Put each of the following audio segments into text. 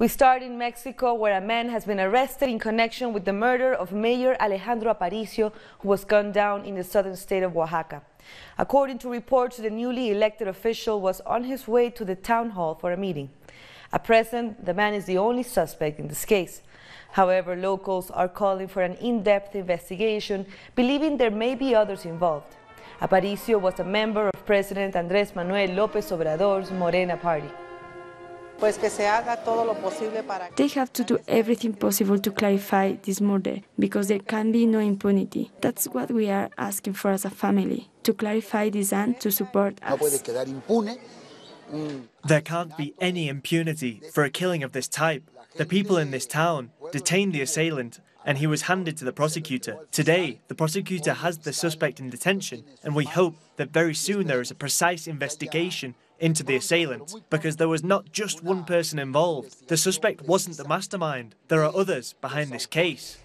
We start in Mexico, where a man has been arrested in connection with the murder of Mayor Alejandro Aparicio, who was gunned down in the southern state of Oaxaca. According to reports, the newly elected official was on his way to the town hall for a meeting. At present, the man is the only suspect in this case. However, locals are calling for an in-depth investigation, believing there may be others involved. Aparicio was a member of President Andrés Manuel López Obrador's Morena party. They have to do everything possible to clarify this murder, because there can be no impunity. That's what we are asking for as a family, to clarify this and to support us. There can't be any impunity for a killing of this type. The people in this town detained the assailant, and he was handed to the prosecutor. Today, the prosecutor has the suspect in detention, and we hope that very soon there is a precise investigation into the assailant, because there was not just one person involved. The suspect wasn't the mastermind. There are others behind this case.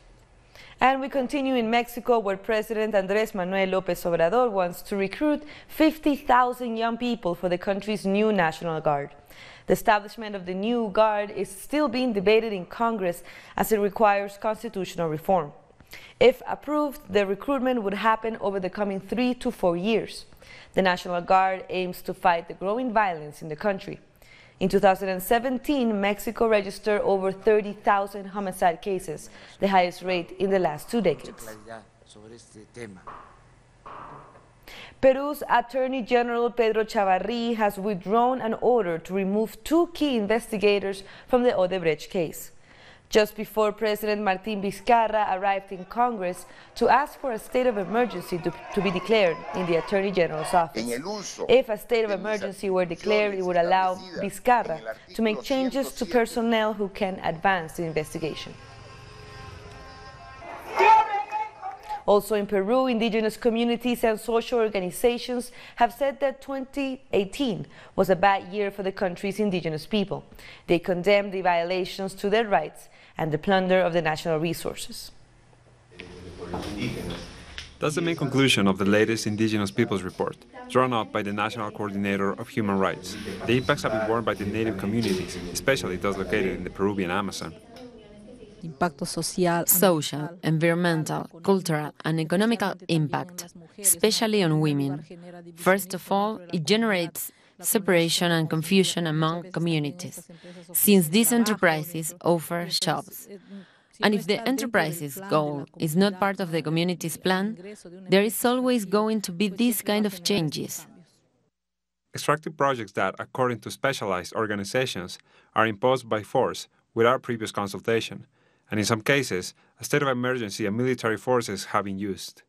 And we continue in Mexico, where President Andrés Manuel López Obrador wants to recruit 50,000 young people for the country's new National Guard. The establishment of the new Guard is still being debated in Congress, as it requires constitutional reform. If approved, the recruitment would happen over the coming 3 to 4 years. The National Guard aims to fight the growing violence in the country. In 2017, Mexico registered over 30,000 homicide cases, the highest rate in the last 2 decades. Peru's Attorney General Pedro Chavarri has withdrawn an order to remove 2 key investigators from the Odebrecht case. Just before President Martín Vizcarra arrived in Congress to ask for a state of emergency to be declared in the Attorney General's office. If a state of emergency were declared, it would allow Vizcarra to make changes to personnel who can advance the investigation. Also in Peru, indigenous communities and social organizations have said that 2018 was a bad year for the country's indigenous people. They condemned the violations to their rights and the plunder of the national resources. That's the main conclusion of the latest Indigenous Peoples Report, drawn up by the National Coordinator of Human Rights. The impacts have been borne by the native communities, especially those located in the Peruvian Amazon. Social, environmental, cultural and economical impact, especially on women. First of all, it generates separation and confusion among communities, since these enterprises offer jobs. And if the enterprise's goal is not part of the community's plan, there is always going to be these kind of changes. Extractive projects that, according to specialized organizations, are imposed by force without previous consultation, and in some cases, a state of emergency and military forces have been used.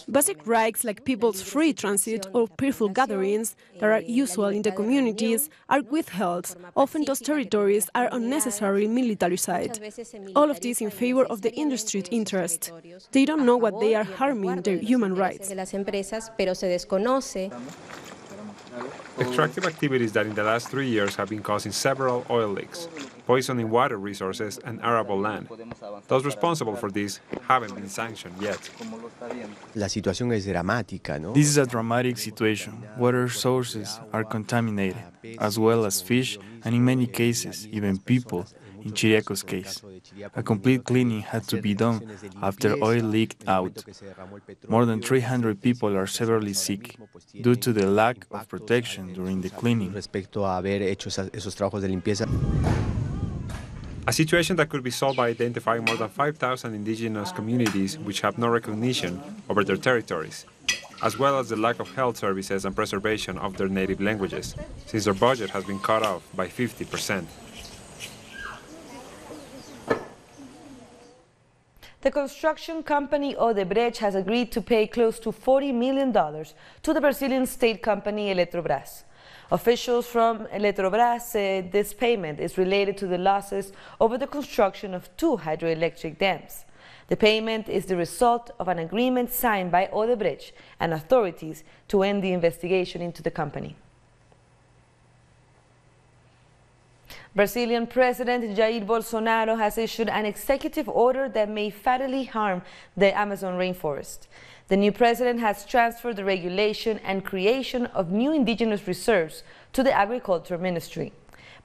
Basic rights like people's free transit or peaceful gatherings that are usual in the communities are withheld. Often those territories are unnecessarily militarized. All of this in favor of the industry interest. They don't know what they are harming their human rights. Extractive activities that in the last 3 years have been causing several oil leaks, poisoning water resources and arable land. Those responsible for this haven't been sanctioned yet. This is a dramatic situation. Water sources are contaminated, as well as fish and in many cases, even people. In Chiriaco's case, a complete cleaning had to be done after oil leaked out. More than 300 people are severely sick due to the lack of protection during the cleaning. A situation that could be solved by identifying more than 5,000 indigenous communities which have no recognition over their territories, as well as the lack of health services and preservation of their native languages, since their budget has been cut off by 50%. The construction company Odebrecht has agreed to pay close to $40 million to the Brazilian state company Eletrobras. Officials from Eletrobras said this payment is related to the losses over the construction of 2 hydroelectric dams. The payment is the result of an agreement signed by Odebrecht and authorities to end the investigation into the company. Brazilian President Jair Bolsonaro has issued an executive order that may fatally harm the Amazon rainforest. The new president has transferred the regulation and creation of new indigenous reserves to the Agriculture Ministry.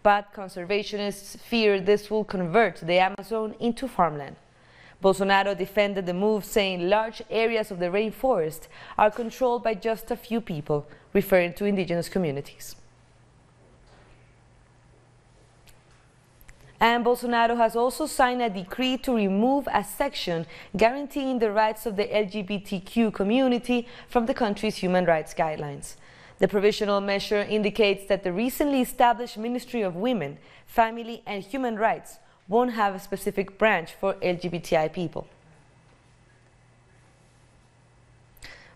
But conservationists fear this will convert the Amazon into farmland. Bolsonaro defended the move, saying large areas of the rainforest are controlled by just a few people, referring to indigenous communities. And Bolsonaro has also signed a decree to remove a section guaranteeing the rights of the LGBTQ community from the country's human rights guidelines. The provisional measure indicates that the recently established Ministry of Women, Family and Human Rights won't have a specific branch for LGBTI people.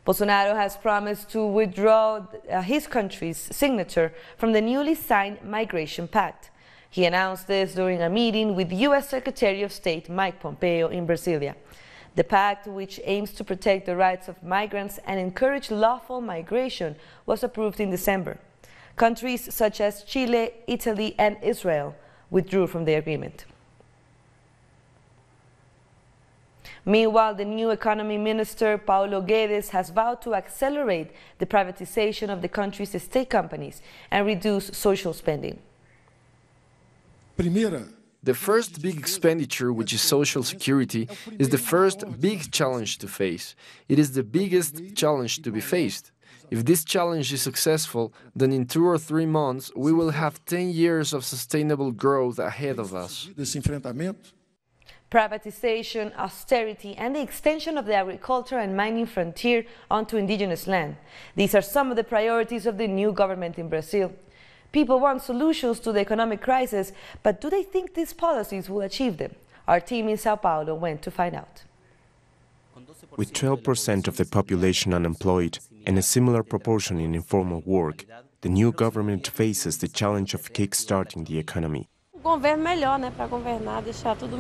Bolsonaro has promised to withdraw his country's signature from the newly signed Migration Pact. He announced this during a meeting with U.S. Secretary of State Mike Pompeo in Brasilia. The pact, which aims to protect the rights of migrants and encourage lawful migration, was approved in December. Countries such as Chile, Italy, and Israel withdrew from the agreement. Meanwhile, the new economy minister, Paulo Guedes, has vowed to accelerate the privatization of the country's state companies and reduce social spending. The first big expenditure, which is social security, is the first big challenge to face. It is the biggest challenge to be faced. If this challenge is successful, then in 2 or 3 months we will have 10 years of sustainable growth ahead of us. Privatization, austerity, and the extension of the agriculture and mining frontier onto indigenous land. These are some of the priorities of the new government in Brazil. People want solutions to the economic crisis, but do they think these policies will achieve them? Our team in Sao Paulo went to find out. With 12% of the population unemployed and a similar proportion in informal work, the new government faces the challenge of kick-starting the economy.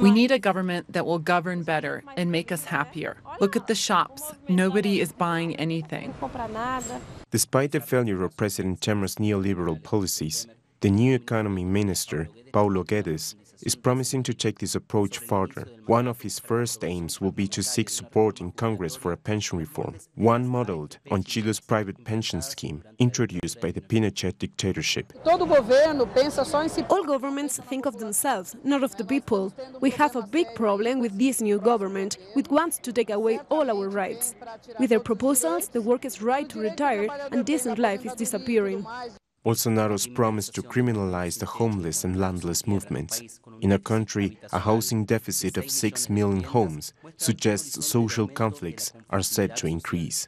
We need a government that will govern better and make us happier. Look at the shops. Nobody is buying anything. Despite the failure of President Temer's neoliberal policies, the new economy minister, Paulo Guedes, is promising to take this approach further. One of his first aims will be to seek support in Congress for a pension reform, one modeled on Chile's private pension scheme, introduced by the Pinochet dictatorship. All governments think of themselves, not of the people. We have a big problem with this new government, which wants to take away all our rights. With their proposals, the workers' right to retire and decent life is disappearing. Bolsonaro's promise to criminalize the homeless and landless movements. In a country, a housing deficit of 6 million homes suggests social conflicts are set to increase.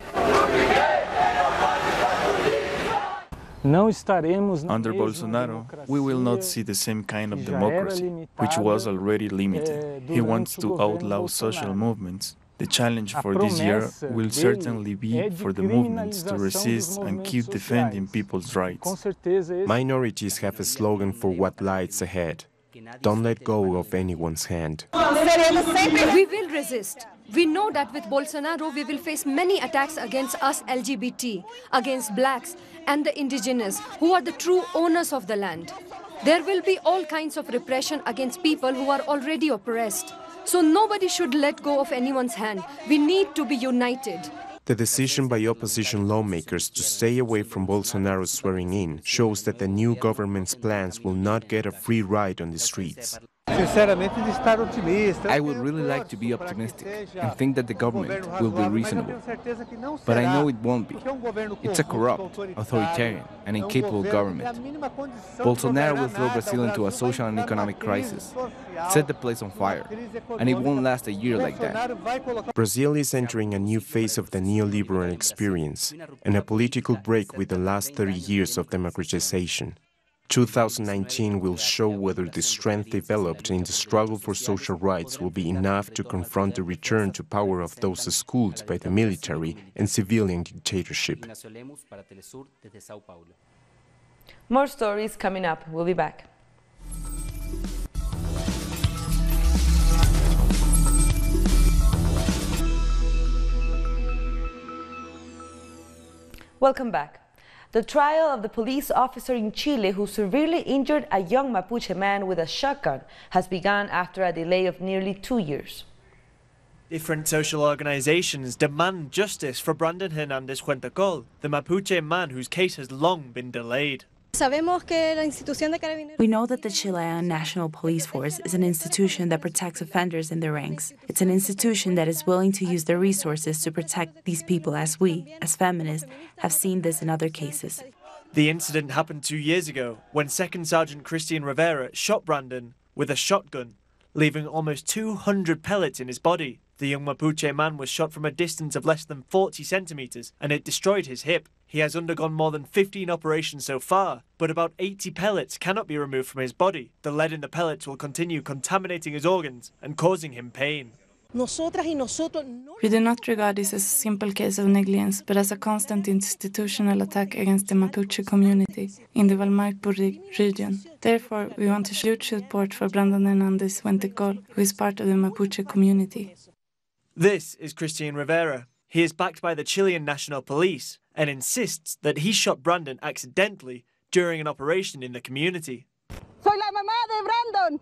Under Bolsonaro, we will not see the same kind of democracy, which was already limited. He wants to outlaw social movements. The challenge for this year will certainly be for the movements to resist and keep defending people's rights. Minorities have a slogan for what lies ahead. Don't let go of anyone's hand. We will resist. We know that with Bolsonaro we will face many attacks against us LGBT, against blacks and the indigenous, who are the true owners of the land. There will be all kinds of repression against people who are already oppressed. So nobody should let go of anyone's hand. We need to be united. The decision by opposition lawmakers to stay away from Bolsonaro's swearing-in shows that the new government's plans will not get a free ride on the streets. I would really like to be optimistic and think that the government will be reasonable. But I know it won't be. It's a corrupt, authoritarian, and incapable government. Bolsonaro will throw Brazil into a social and economic crisis, set the place on fire, and it won't last a year like that. Brazil is entering a new phase of the neoliberal experience and a political break with the last 30 years of democratization. 2019 will show whether the strength developed in the struggle for social rights will be enough to confront the return to power of those schooled by the military and civilian dictatorship. More stories coming up. We'll be back. Welcome back. The trial of the police officer in Chile who severely injured a young Mapuche man with a shotgun has begun after a delay of nearly 2 years. Different social organizations demand justice for Brandon Hernandez Huentecol, the Mapuche man whose case has long been delayed. We know that the Chilean National Police Force is an institution that protects offenders in their ranks. It's an institution that is willing to use their resources to protect these people, as we, as feminists, have seen this in other cases. The incident happened 2 years ago when Second Sergeant Christian Rivera shot Brandon with a shotgun, leaving almost 200 pellets in his body. The young Mapuche man was shot from a distance of less than 40 centimeters and it destroyed his hip. He has undergone more than 15 operations so far, but about 80 pellets cannot be removed from his body. The lead in the pellets will continue contaminating his organs and causing him pain. We do not regard this as a simple case of negligence, but as a constant institutional attack against the Mapuche community in the Valmaipo region. Therefore, we want to show huge support for Brandon Hernandez Huentecol, who is part of the Mapuche community. This is Christian Rivera. He is backed by the Chilean National Police and insists that he shot Brandon accidentally during an operation in the community. Soy la mamá de Brandon,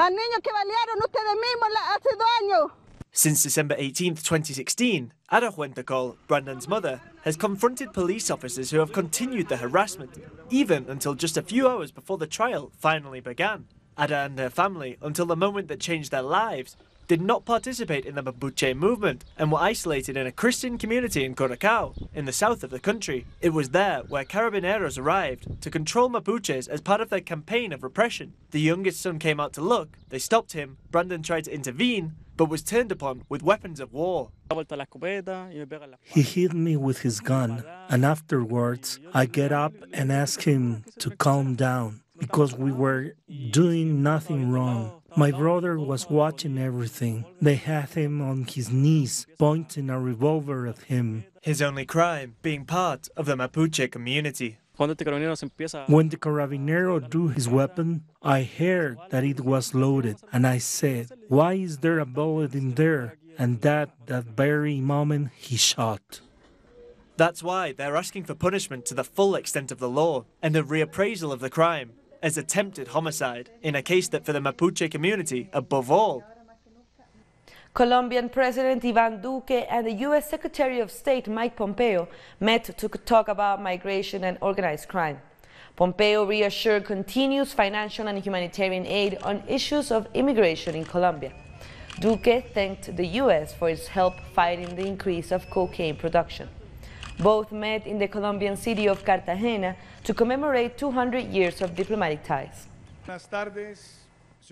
al niño que balearon ustedes mismos hace 2 años. Since December 18th, 2016, Ada Huentecol, Brandon's mother, has confronted police officers who have continued the harassment, even until just a few hours before the trial finally began. Ada and her family, until the moment that changed their lives, did not participate in the Mapuche movement and were isolated in a Christian community in Curacao, in the south of the country. It was there where carabineros arrived to control Mapuches as part of their campaign of repression. The youngest son came out to look, they stopped him, Brandon tried to intervene, but was turned upon with weapons of war. He hit me with his gun, and afterwards I get up and ask him to calm down, because we were doing nothing wrong. My brother was watching everything. They had him on his knees, pointing a revolver at him. His only crime being part of the Mapuche community. When the carabinero drew his weapon, I heard that it was loaded, and I said, "Why is there a bullet in there?" And that very moment he shot. That's why they're asking for punishment to the full extent of the law and a reappraisal of the crime as attempted homicide in a case that for the Mapuche community, above all. Colombian President Iván Duque and the U.S. Secretary of State Mike Pompeo met to talk about migration and organized crime. Pompeo reassured continuous financial and humanitarian aid on issues of immigration in Colombia. Duque thanked the U.S. for its help fighting the increase of cocaine production. Both met in the Colombian city of Cartagena to commemorate 200 years of diplomatic ties.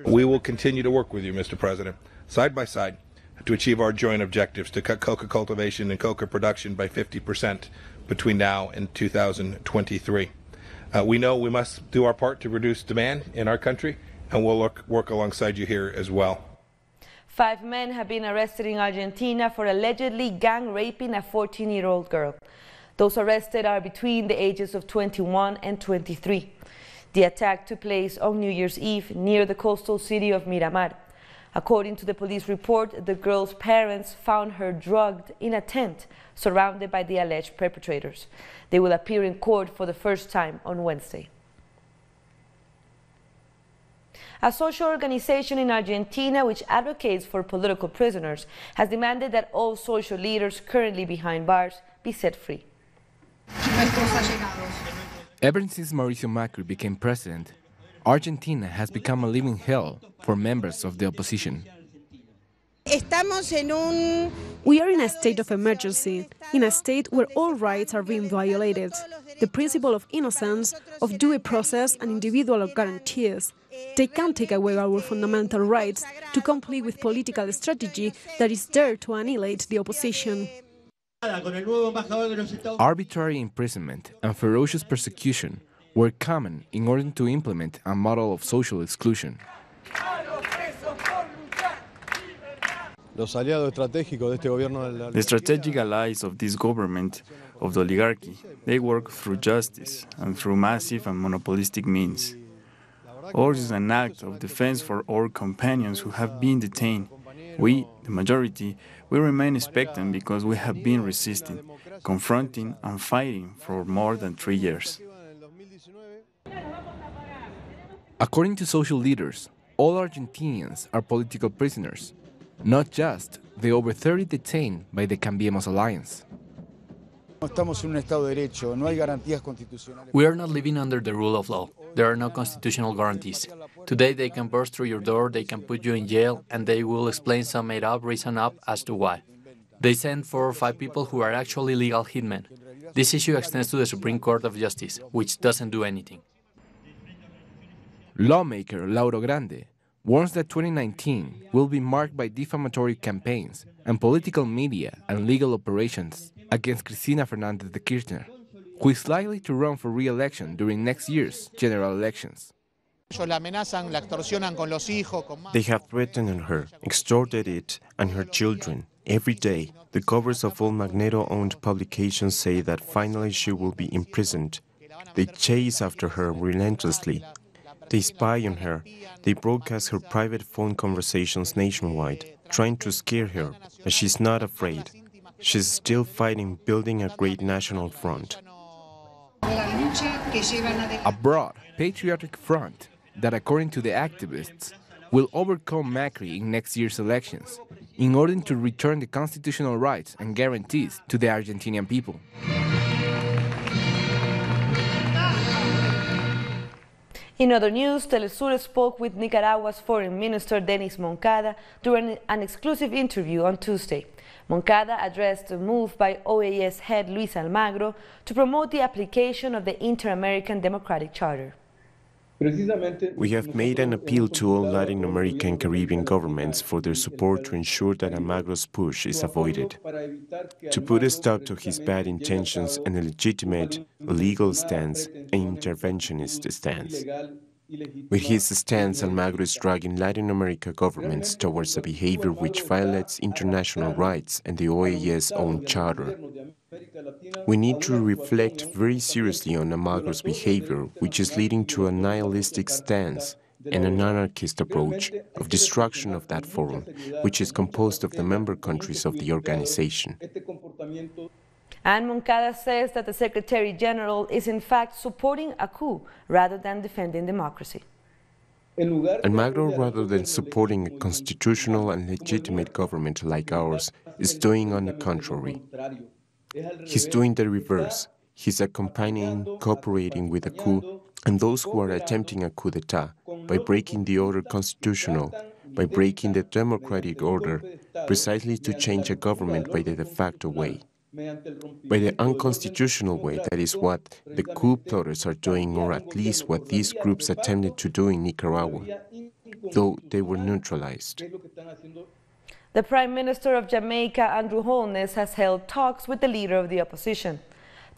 We will continue to work with you, Mr. President, side by side, to achieve our joint objectives to cut coca cultivation and coca production by 50% between now and 2023. We know we must do our part to reduce demand in our country, and we'll work alongside you here as well. 5 men have been arrested in Argentina for allegedly gang raping a 14-year-old girl. Those arrested are between the ages of 21 and 23. The attack took place on New Year's Eve near the coastal city of Miramar. According to the police report, the girl's parents found her drugged in a tent surrounded by the alleged perpetrators. They will appear in court for the first time on Wednesday. A social organization in Argentina which advocates for political prisoners has demanded that all social leaders currently behind bars be set free. Ever since Mauricio Macri became president, Argentina has become a living hell for members of the opposition. We are in a state of emergency, in a state where all rights are being violated. The principle of innocence, of due process and individual guarantees. They can't take away our fundamental rights to comply with political strategy that is there to annihilate the opposition. Arbitrary imprisonment and ferocious persecution were common in order to implement a model of social exclusion. The strategic allies of this government, of the oligarchy, they work through justice and through massive and monopolistic means. Ours is an act of defense for our companions who have been detained. We, the majority, we remain expectant because we have been resisting, confronting and fighting for more than 3 years. According to social leaders, all Argentinians are political prisoners. Not just the over 30 detained by the Cambiemos Alliance. We are not living under the rule of law. There are no constitutional guarantees. Today they can burst through your door, they can put you in jail, and they will explain some made-up reason up as to why. They send 4 or 5 people who are actually legal hitmen. This issue extends to the Supreme Court of Justice, which doesn't do anything. Lawmaker Lauro Grande warns that 2019 will be marked by defamatory campaigns and political media and legal operations against Cristina Fernández de Kirchner, who is likely to run for re-election during next year's general elections. They have threatened her, extorted it, and her children. Every day, the covers of all Magneto-owned publications say that finally she will be imprisoned. They chase after her relentlessly. They spy on her. They broadcast her private phone conversations nationwide, trying to scare her, but she's not afraid. She's still fighting, building a great national front. A broad, patriotic front that, according to the activists, will overcome Macri in next year's elections in order to return the constitutional rights and guarantees to the Argentinian people. In other news, Telesur spoke with Nicaragua's Foreign Minister Denis Moncada during an exclusive interview on Tuesday. Moncada addressed a move by OAS head Luis Almagro to promote the application of the Inter-American Democratic Charter. We have made an appeal to all Latin American and Caribbean governments for their support to ensure that Almagro's push is avoided, to put a stop to his bad intentions and a legitimate, illegal stance and interventionist stance. With his stance, Almagro is dragging Latin America governments towards a behavior which violates international rights and the OAS own charter. We need to reflect very seriously on Almagro's behavior, which is leading to a nihilistic stance and an anarchist approach of destruction of that forum, which is composed of the member countries of the organization. And Moncada says that the Secretary General is in fact supporting a coup rather than defending democracy. Almagro, rather than supporting a constitutional and legitimate government like ours, is doing on the contrary. He's doing the reverse. He's accompanying, cooperating with a coup, and those who are attempting a coup d'etat by breaking the order constitutional, by breaking the democratic order, precisely to change a government by the de facto way. By the unconstitutional way, that is what the coup plotters are doing, or at least what these groups attempted to do in Nicaragua, though they were neutralized. The Prime Minister of Jamaica, Andrew Holness, has held talks with the leader of the opposition.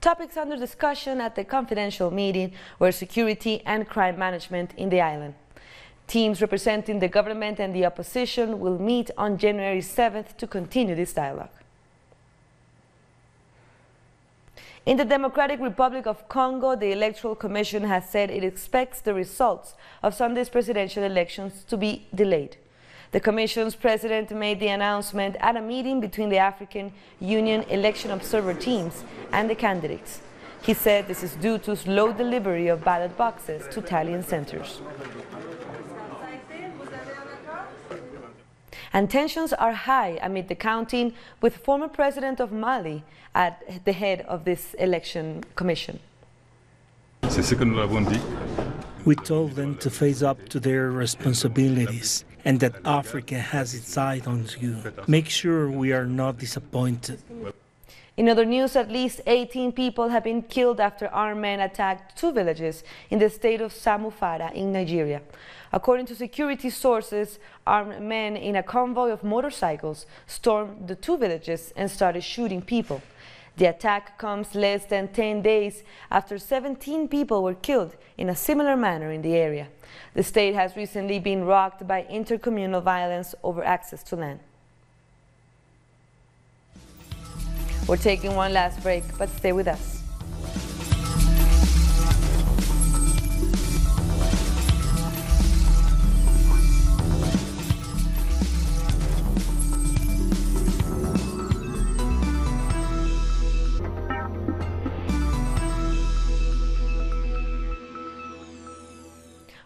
Topics under discussion at the confidential meeting were security and crime management in the island. Teams representing the government and the opposition will meet on January 7th to continue this dialogue. In the Democratic Republic of Congo, the Electoral Commission has said it expects the results of Sunday's presidential elections to be delayed. The Commission's president made the announcement at a meeting between the African Union election observer teams and the candidates. He said this is due to slow delivery of ballot boxes to tallying centers. And tensions are high amid the counting, with former president of Mali at the head of this election commission. We told them to face up to their responsibilities and that Africa has its eye on you. Make sure we are not disappointed. In other news, at least 18 people have been killed after armed men attacked 2 villages in the state of Samufara in Nigeria. According to security sources, armed men in a convoy of motorcycles stormed the 2 villages and started shooting people. The attack comes less than 10 days after 17 people were killed in a similar manner in the area. The state has recently been rocked by intercommunal violence over access to land. We're taking one last break, but stay with us.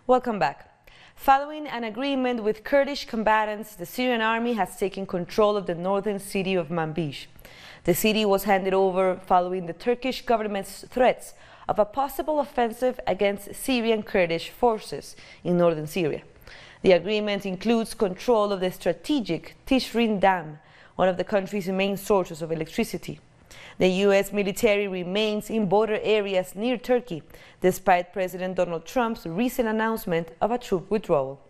Welcome back. Following an agreement with Kurdish combatants, the Syrian army has taken control of the northern city of Manbij. The city was handed over following the Turkish government's threats of a possible offensive against Syrian Kurdish forces in northern Syria. The agreement includes control of the strategic Tishrin Dam, one of the country's main sources of electricity. The U.S. military remains in border areas near Turkey, despite President Donald Trump's recent announcement of a troop withdrawal.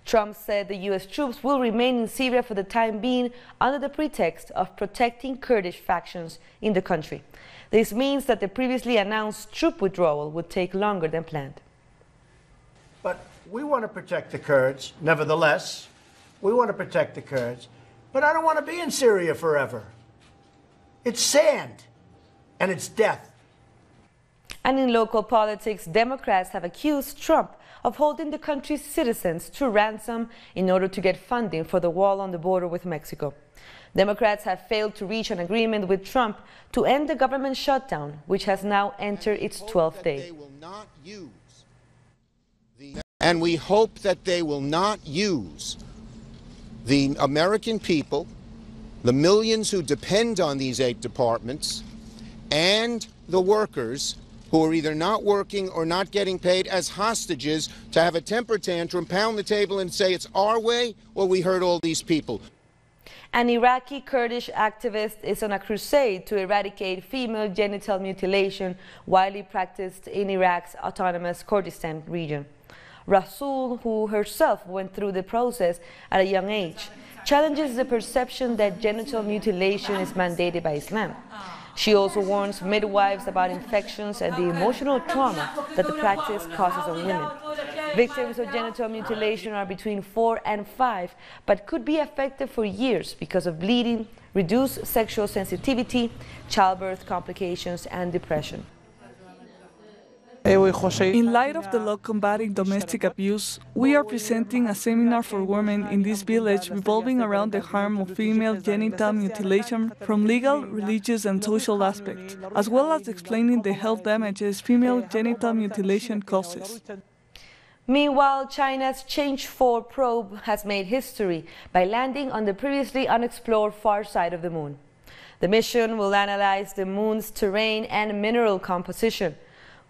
Trump said the U.S. troops will remain in Syria for the time being under the pretext of protecting Kurdish factions in the country. This means that the previously announced troop withdrawal would take longer than planned. But we want to protect the Kurds, nevertheless. We want to protect the Kurds. But I don't want to be in Syria forever. It's sand, and it's death. And in local politics, Democrats have accused Trump of holding the country's citizens to ransom in order to get funding for the wall on the border with Mexico. Democrats have failed to reach an agreement with Trump to end the government shutdown, which has now entered its 12th day. And we hope that they will not use the American people, the millions who depend on these 8 departments, and the workers who are either not working or not getting paid as hostages to have a temper tantrum, pound the table and say it's our way or we hurt all these people. An Iraqi Kurdish activist is on a crusade to eradicate female genital mutilation widely practiced in Iraq's autonomous Kurdistan region. Rasul, who herself went through the process at a young age, challenges the perception that genital mutilation is mandated by Islam. She also warns midwives about infections and the emotional trauma that the practice causes on women. Victims of genital mutilation are between 4 and 5, but could be affected for years because of bleeding, reduced sexual sensitivity, childbirth complications, and depression. In light of the law combating domestic abuse, we are presenting a seminar for women in this village revolving around the harm of female genital mutilation from legal, religious and social aspects, as well as explaining the health damages female genital mutilation causes. Meanwhile, China's Change 4 probe has made history by landing on the previously unexplored far side of the moon. The mission will analyze the moon's terrain and mineral composition.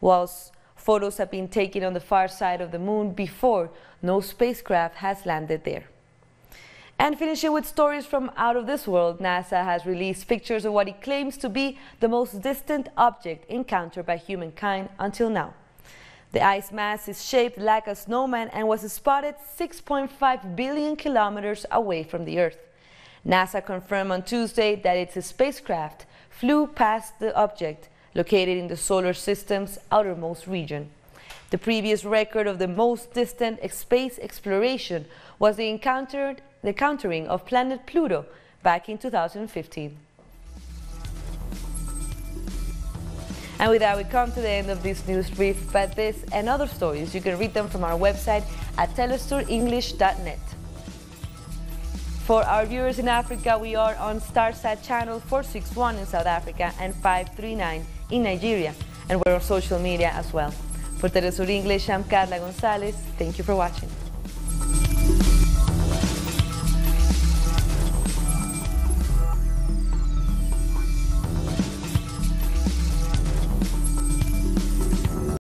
Whilst photos have been taken on the far side of the moon before, no spacecraft has landed there. And finishing with stories from out of this world, NASA has released pictures of what it claims to be the most distant object encountered by humankind until now. The ice mass is shaped like a snowman and was spotted 6.5 billion kilometers away from the Earth. NASA confirmed on Tuesday that its spacecraft flew past the object, located in the solar system's outermost region. The previous record of the most distant space exploration was the encountering of planet Pluto back in 2015. And with that, we come to the end of this news brief, but this and other stories, you can read them from our website at telestorenglish.net. For our viewers in Africa, we are on Starsat channel 461 in South Africa and 539 in Nigeria, and we're on social media as well. For Telesur English, I'm Carla Gonzalez. Thank you for watching.